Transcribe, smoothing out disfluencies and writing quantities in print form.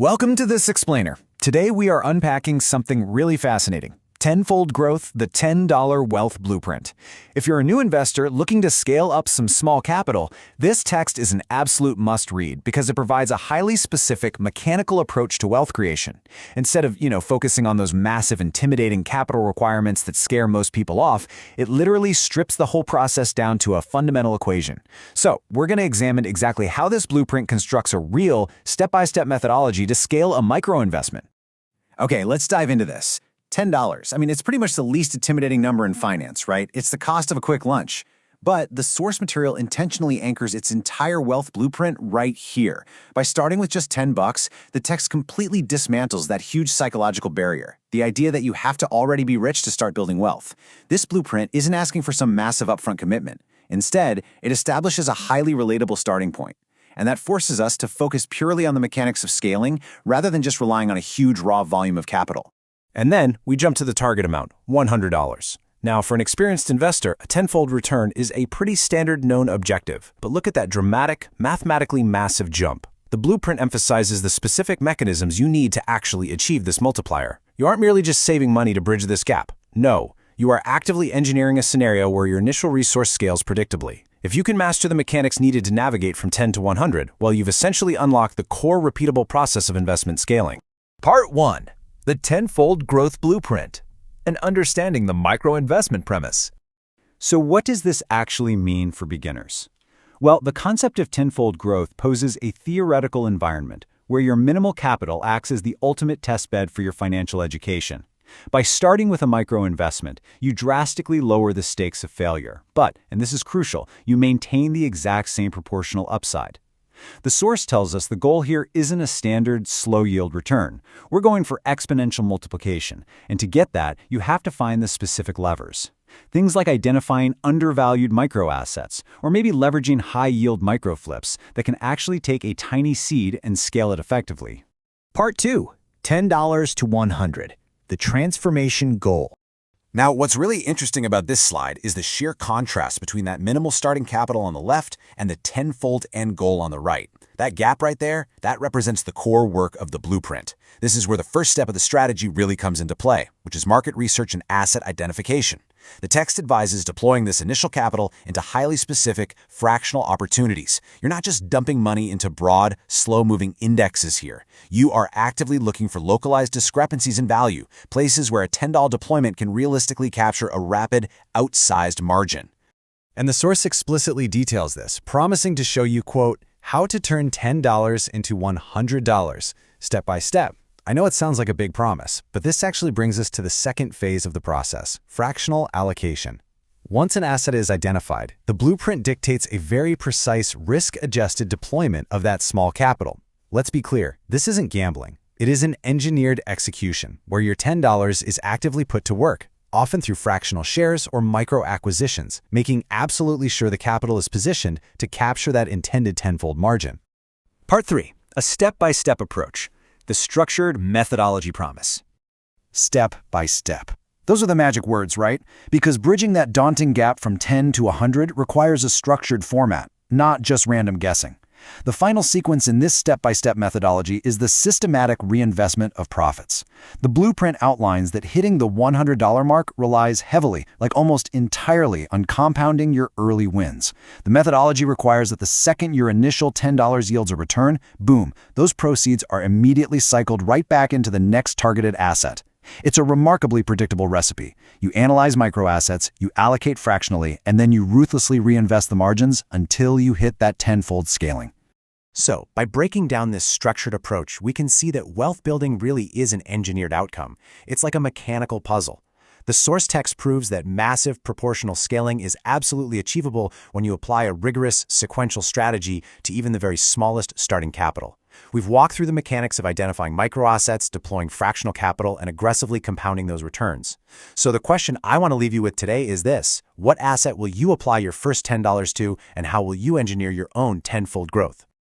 Welcome to This Explainer. Today we are unpacking something really fascinating. Tenfold Growth, the $10 Wealth Blueprint. If you're a new investor looking to scale up some small capital, this text is an absolute must-read because it provides a highly specific mechanical approach to wealth creation. Instead of, focusing on those massive, intimidating capital requirements that scare most people off, it literally strips the whole process down to a fundamental equation. So, we're going to examine exactly how this blueprint constructs a real, step-by-step methodology to scale a micro-investment. Okay, let's dive into this. $10. It's pretty much the least intimidating number in finance, right? It's the cost of a quick lunch. But the source material intentionally anchors its entire wealth blueprint right here. By starting with just $10, the text completely dismantles that huge psychological barrier, the idea that you have to already be rich to start building wealth. This blueprint isn't asking for some massive upfront commitment. Instead, it establishes a highly relatable starting point. And that forces us to focus purely on the mechanics of scaling rather than just relying on a huge raw volume of capital. And then we jump to the target amount, $100. Now, for an experienced investor, a tenfold return is a pretty standard known objective. But look at that dramatic, mathematically massive jump. The blueprint emphasizes the specific mechanisms you need to actually achieve this multiplier. You aren't merely just saving money to bridge this gap. No, you are actively engineering a scenario where your initial resource scales predictably. If you can master the mechanics needed to navigate from 10 to 100, well, you've essentially unlocked the core repeatable process of investment scaling. Part 1. The Tenfold Growth Blueprint, and understanding the micro-investment premise. So what does this actually mean for beginners? Well, the concept of tenfold growth poses a theoretical environment where your minimal capital acts as the ultimate testbed for your financial education. By starting with a micro-investment, you drastically lower the stakes of failure. But, and this is crucial, you maintain the exact same proportional upside. The source tells us the goal here isn't a standard slow-yield return. We're going for exponential multiplication, and to get that, you have to find the specific levers. Things like identifying undervalued microassets, or maybe leveraging high-yield microflips that can actually take a tiny seed and scale it effectively. Part 2. $10 to 100. The transformation goal. Now, what's really interesting about this slide is the sheer contrast between that minimal starting capital on the left and the tenfold end goal on the right. That gap right there, that represents the core work of the blueprint. This is where the first step of the strategy really comes into play, which is market research and asset identification. The text advises deploying this initial capital into highly specific, fractional opportunities. You're not just dumping money into broad, slow-moving indexes here. You are actively looking for localized discrepancies in value, places where a $10 deployment can realistically capture a rapid, outsized margin. And the source explicitly details this, promising to show you, quote, how to turn $10 into $100, step by step. I know it sounds like a big promise, but this actually brings us to the second phase of the process, fractional allocation. Once an asset is identified, the blueprint dictates a very precise risk-adjusted deployment of that small capital. Let's be clear, this isn't gambling. It is an engineered execution where your $10 is actively put to work, often through fractional shares or micro-acquisitions, making absolutely sure the capital is positioned to capture that intended tenfold margin. Part 3. A step-by-step approach. The structured methodology promise. Step by step. Those are the magic words, right? Because bridging that daunting gap from 10 to 100 requires a structured format, not just random guessing. The final sequence in this step-by-step methodology is the systematic reinvestment of profits. The blueprint outlines that hitting the $100 mark relies heavily, like almost entirely, on compounding your early wins. The methodology requires that the second your initial $10 yields a return, boom, those proceeds are immediately cycled right back into the next targeted asset. It's a remarkably predictable recipe. You analyze microassets, you allocate fractionally, and then you ruthlessly reinvest the margins until you hit that tenfold scaling. So, by breaking down this structured approach, we can see that wealth building really is an engineered outcome. It's like a mechanical puzzle. The source text proves that massive proportional scaling is absolutely achievable when you apply a rigorous, sequential strategy to even the very smallest starting capital. We've walked through the mechanics of identifying microassets, deploying fractional capital, and aggressively compounding those returns. So the question I want to leave you with today is this: what asset will you apply your first $10 to, and how will you engineer your own tenfold growth?